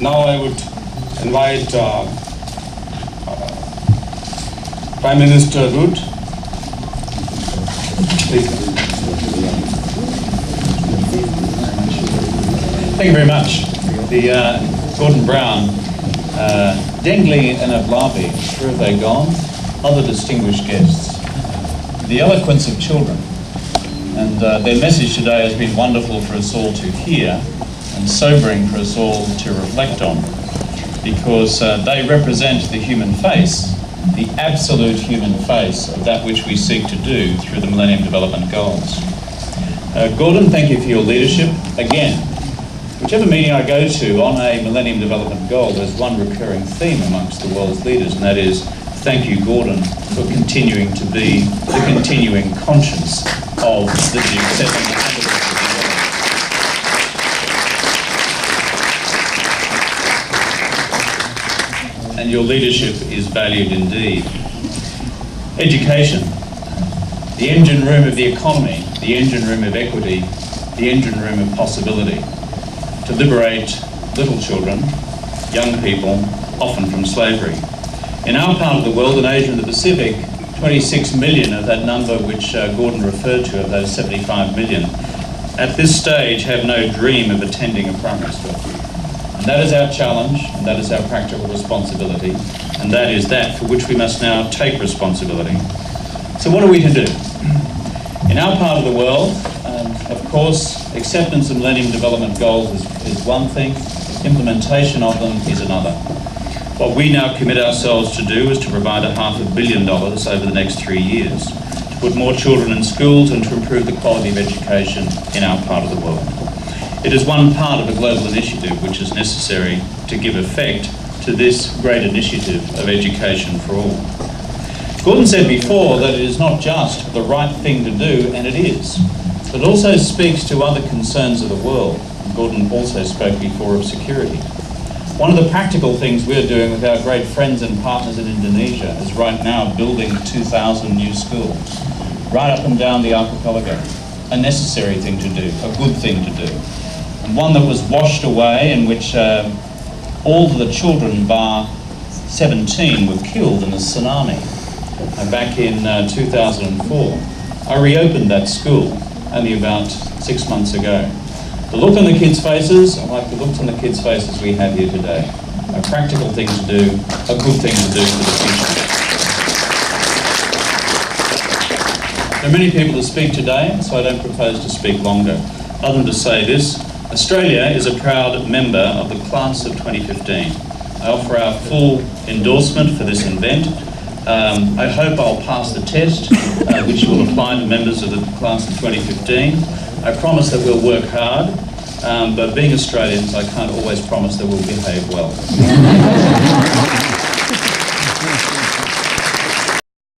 Now I would invite Prime Minister Rudd. Please. Thank you very much. Gordon Brown, Dingley and Ablabi, where have they gone? Other distinguished guests. The eloquence of children. And their message today has been wonderful for us all to hear and sobering for us all to reflect on, because they represent the human face, the absolute human face of that which we seek to do through the Millennium Development Goals. Gordon, thank you for your leadership. Again, whichever meeting I go to on a Millennium Development Goal, there's one recurring theme amongst the world's leaders, and that is, thank you, Gordon, for continuing to be the continuing conscience of the G7. And your leadership is valued indeed. Education, the engine room of the economy, the engine room of equity, the engine room of possibility, to liberate little children, young people, often from slavery. In our part of the world, in Asia and the Pacific, 26 million of that number which Gordon referred to, of those 75 million, at this stage have no dream of attending a primary school. And that is our challenge, and that is our practical responsibility, and that is that for which we must now take responsibility. So what are we to do? In our part of the world, of course, acceptance of Millennium Development Goals is one thing, implementation of them is another. What we now commit ourselves to do is to provide $500 million over the next 3 years, to put more children in schools and to improve the quality of education in our part of the world. It is one part of a global initiative which is necessary to give effect to this great initiative of education for all. Gordon said before that it is not just the right thing to do, and it is, but it also speaks to other concerns of the world. Gordon also spoke before of security. One of the practical things we're doing with our great friends and partners in Indonesia is right now building 2,000 new schools, right up and down the archipelago. A necessary thing to do, a good thing to do. And one that was washed away, in which all of the children bar 17 were killed in a tsunami back in 2004. I reopened that school only about 6 months ago. The look on the kids' faces are like the looks on the kids' faces we have here today. A practical thing to do, a good thing to do for the future. There are many people to speak today, so I don't propose to speak longer, other than to say this: Australia is a proud member of the class of 2015. I offer our full endorsement for this event. I hope I'll pass the test, which will apply to members of the class of 2015. I promise that we'll work hard, but being Australians, I can't always promise that we'll behave well.